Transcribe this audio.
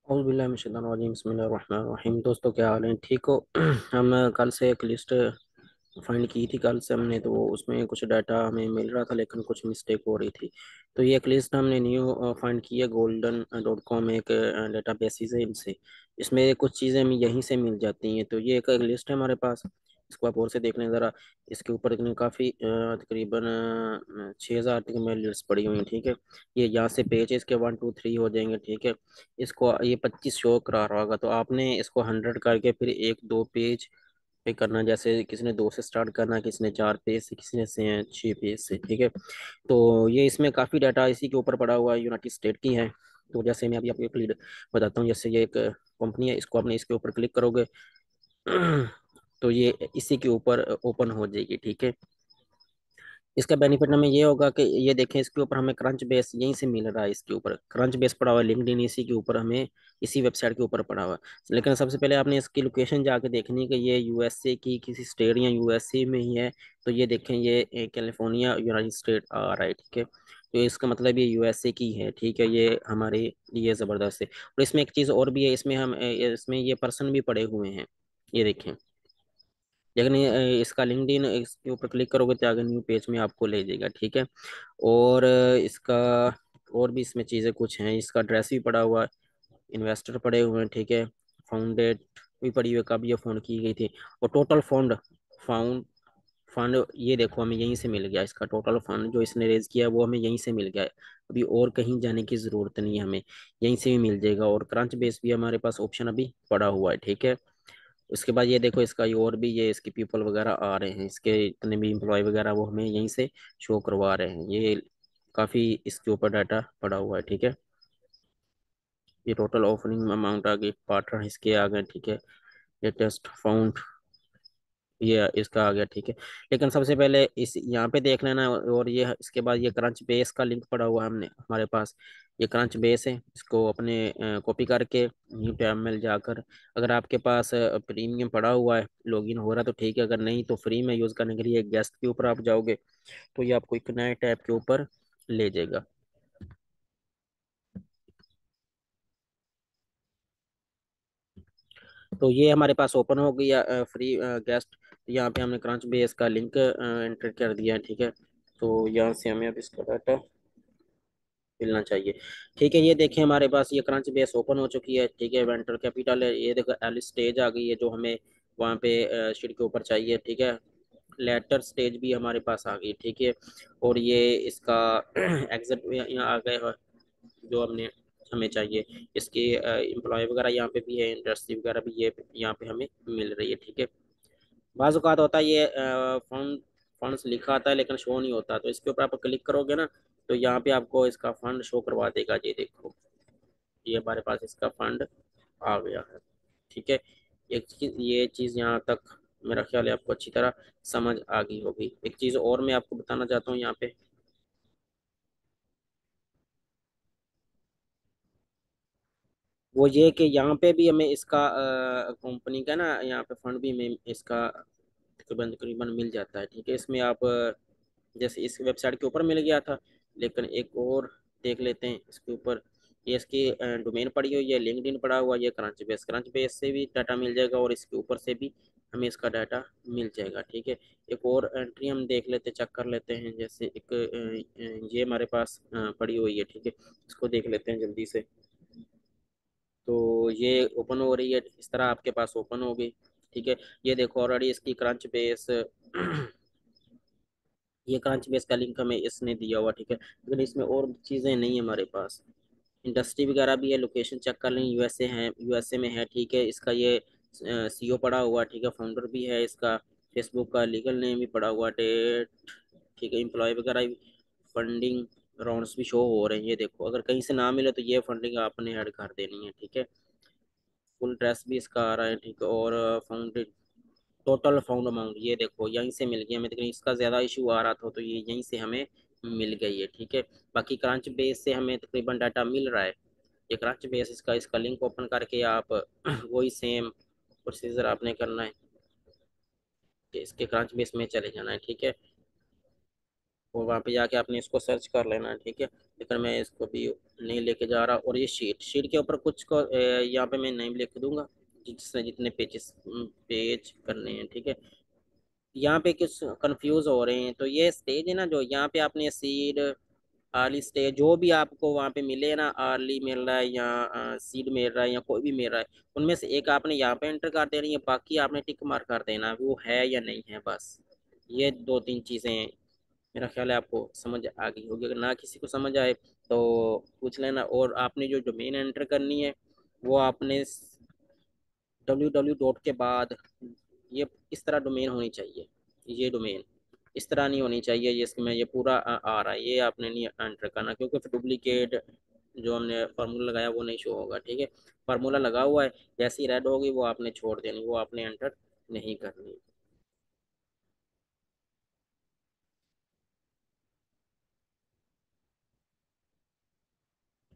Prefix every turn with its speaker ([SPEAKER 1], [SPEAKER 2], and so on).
[SPEAKER 1] बिस्मिल्लाहिर्रहमानिर्रहीम। दोस्तों क्या हाल है, ठीक हो? हम कल से एक लिस्ट फाइंड की थी कल से हमने, तो उसमें कुछ डाटा हमें मिल रहा था लेकिन कुछ मिस्टेक हो रही थी। तो ये एक लिस्ट हमने न्यू फाइंड की है, golden.com एक डाटा बेसिस है इनसे। इसमें कुछ चीज़ें हमें यहीं से मिल जाती हैं। तो ये एक लिस्ट है हमारे पास, इसको आप और से देख लें ज़रा। इसके ऊपर देखने काफ़ी तकरीबन 6,000 तक में लिस्ट पड़ी हुई हैं, ठीक है। ये यहाँ से पेज है, इसके 1 2 3 हो जाएंगे, ठीक है। इसको ये 25 शो करा रहा होगा, तो आपने इसको 100 करके फिर एक दो पेज पे करना। जैसे किसी ने 2 से स्टार्ट करना, किसी ने 4 पेज से, किसी ने से 6 पेज से, ठीक है। तो ये इसमें काफ़ी डाटा इसी के ऊपर पड़ा हुआ है, यूनाइटेड स्टेट की है। तो जैसे मैं अभी आपको एक लीड बताता हूँ, जैसे ये एक कंपनी है, इसको आपने इसके ऊपर क्लिक करोगे तो ये इसी के ऊपर ओपन हो जाएगी, ठीक है। इसका बेनिफिट हमें ये होगा कि ये देखें, इसके ऊपर हमें क्रंच बेस यहीं से मिल रहा है। इसके ऊपर क्रंच बेस पड़ा हुआ है, लिंक्डइन इसी के ऊपर हमें, इसी वेबसाइट के ऊपर पड़ा हुआ है। लेकिन सबसे पहले आपने इसकी लोकेशन जाके देखनी है कि ये यूएसए की किसी स्टेट या यूएसए में ही है। तो ये देखें, ये कैलिफोर्निया यूनाइटेड स्टेट आ रहा है, ठीक है। तो इसका मतलब ये यूएसए की है, ठीक है। ये हमारे लिए ज़बरदस्त है। और इसमें एक चीज़ और भी है, इसमें ये पर्सन भी पड़े हुए हैं, ये देखें। लेकिन इसका लिंक्डइन इसके ऊपर क्लिक करोगे तो आगे न्यू पेज में आपको ले जाएगा, ठीक है। और इसका और भी इसमें चीज़ें कुछ हैं, इसका ड्रेस भी पड़ा हुआ है, इन्वेस्टर पड़े हुए हैं, ठीक है। फाउंडेड भी पड़ी हुई है, कब ये फाउंड की गई थी। और टोटल फाउंड फंड ये देखो, हमें यहीं से मिल गया। इसका टोटल फंड जो इसने रेज किया है वो हमें यहीं से मिल गया है। अभी और कहीं जाने की ज़रूरत नहीं है, हमें यहीं से भी मिल जाएगा। और क्रंच बेस भी हमारे पास ऑप्शन अभी पड़ा हुआ है, ठीक है। उसके बाद ये देखो, इसका ये और भी ये इसके पीपल वगैरह आ रहे हैं, इसके इतने भी एम्प्लॉय वगैरह वो हमें यहीं से शो करवा रहे हैं। ये काफ़ी इसके ऊपर डाटा पड़ा हुआ है, ठीक है। ये टोटल ऑफरिंग अमाउंट आ गई, पार्टनर इसके आ गए, ठीक है। लेटेस्ट फाउंड ये इसका आ गया, ठीक है। लेकिन सबसे पहले इस यहाँ पे देख लेना। और ये इसके बाद ये क्रंच बेस का लिंक पड़ा हुआ है हमने हमारे पास। ये क्रंच बेस है, इसको अपने कॉपी करके न्यू टैब में जाकर, अगर आपके पास प्रीमियम पड़ा हुआ है, लॉगिन हो रहा है तो ठीक है, अगर नहीं तो फ्री में यूज़ करने के लिए गेस्ट के ऊपर आप जाओगे तो ये आपको एक नए टैब के ऊपर ले जाएगा। तो ये हमारे पास ओपन हो गया फ्री गेस्ट। यहाँ पे हमने क्रंच बेस का लिंक एंटर कर दिया है, ठीक है। तो यहाँ से हमें अब इसका डाटा मिलना चाहिए, ठीक है। ये देखिए, हमारे पास ये क्रंच बेस ओपन हो चुकी है, ठीक है। वेंटर कैपिटल है, ये देखो एल स्टेज आ गई है जो हमें वहाँ पे शीट के ऊपर चाहिए, ठीक है। लेटर स्टेज भी हमारे पास आ गई, ठीक है। और ये इसका एग्जिट यहाँ आ गए, जो हमने हमें चाहिए। इसकी एम्प्लॉय वगैरह यहाँ पे भी है, इंडस्ट्री वगैरह भी ये यहाँ पे हमें मिल रही है, ठीक है। बाज़ औक़ात होता है ये फंड्स लिखा आता है लेकिन शो नहीं होता, तो इसके ऊपर आप क्लिक करोगे ना तो यहाँ पे आपको इसका फंड शो करवा देगा। ये देखो, ये हमारे पास इसका फंड आ गया है, ठीक है। ये चीज़ यहाँ तक मेरा ख्याल है आपको अच्छी तरह समझ आ गई होगी। एक चीज़ और मैं आपको बताना चाहता हूँ यहाँ पे, वो ये कि यहाँ पे भी हमें इसका कंपनी का ना यहाँ पे फंड भी हमें इसका तकरीबन तकरीबन मिल जाता है, ठीक है। इसमें आप जैसे इस वेबसाइट के ऊपर मिल गया था, लेकिन एक और देख लेते हैं इसके ऊपर। ये इसकी डोमेन पड़ी हुई है, लिंक्डइन पड़ा हुआ है, ये क्रंच बेस से भी डाटा मिल जाएगा और इसके ऊपर से भी हमें इसका डाटा मिल जाएगा, ठीक है। एक और एंट्री हम देख लेते, चेक कर लेते हैं। जैसे एक ये हमारे पास पड़ी हुई है, ठीक है। इसको देख लेते हैं जल्दी से। तो ये ओपन हो रही है, इस तरह आपके पास ओपन हो गई, ठीक है। ये देखो, ऑलरेडी इसकी क्रंच बेस ये क्रंच बेस का लिंक हमें इसने दिया हुआ, ठीक है। लेकिन इसमें और चीज़ें नहीं है हमारे पास। इंडस्ट्री वगैरह भी है, लोकेशन चेक कर लें, यूएसए है, यूएसए में है, ठीक है। इसका ये सीओ पड़ा हुआ, ठीक है। फाउंडर भी है इसका, फेसबुक का लीगल नेम भी पड़ा हुआ, डेट, ठीक है। एम्प्लॉय वगैरह भी, फंडिंग राउंड्स भी शो हो रहे हैं, ये देखो। अगर कहीं से ना मिले तो ये फंडिंग आपने ऐड कर देनी है, ठीक है। फुल ड्रेस भी इसका आ रहा है, ठीक है। और फाउंड टोटल फाउंड अमाउंट ये देखो यहीं से मिल गया हमें, लेकिन इसका ज़्यादा इशू आ रहा था तो ये यहीं से हमें मिल गई है, ठीक है। बाकी क्रंच बेस से हमें तकरीबन डाटा मिल रहा है। ये क्रंच बेस इसका इसका लिंक ओपन करके आप वही सेम प्रोसीजर आपने करना है कि इसके क्रंच बेस में चले जाना है, ठीक है। और वहाँ पे जाके आपने इसको सर्च कर लेना है, ठीक है। लेकिन मैं इसको भी नहीं लेके जा रहा। और ये शीट शीट के ऊपर कुछ को यहाँ पे मैं नेम लिख दूंगा, जिससे जितने पेजेस पेज करने हैं, ठीक है। यहाँ पे कुछ कंफ्यूज हो रहे हैं, तो ये स्टेज है ना, जो यहाँ पे आपने सीड अर्ली स्टेज जो भी आपको वहाँ पे मिले ना, अर्ली मिल रहा है या सीड मिल रहा है या कोई भी मिल रहा है, उनमें से एक आपने यहाँ पे एंटर कर देनी है, बाकी आपने टिक मार कर देना वो है या नहीं है, बस ये दो तीन चीज़ें हैं। मेरा ख्याल है आपको समझ आ गई होगी। अगर ना किसी को समझ आए तो पूछ लेना। और आपने जो डोमेन एंटर करनी है वो आपने www के बाद ये इस तरह डोमेन होनी चाहिए। ये डोमेन इस तरह नहीं होनी चाहिए जिसमें ये पूरा आ रहा है, ये आपने नहीं एंटर करना, क्योंकि फिर डुप्लीकेट जो हमने फार्मूला लगाया वो नहीं शो होगा, ठीक है। फार्मूला लगा हुआ है, जैसी रेड होगी वो आपने छोड़ देनी, वो आपने एंटर नहीं करनी।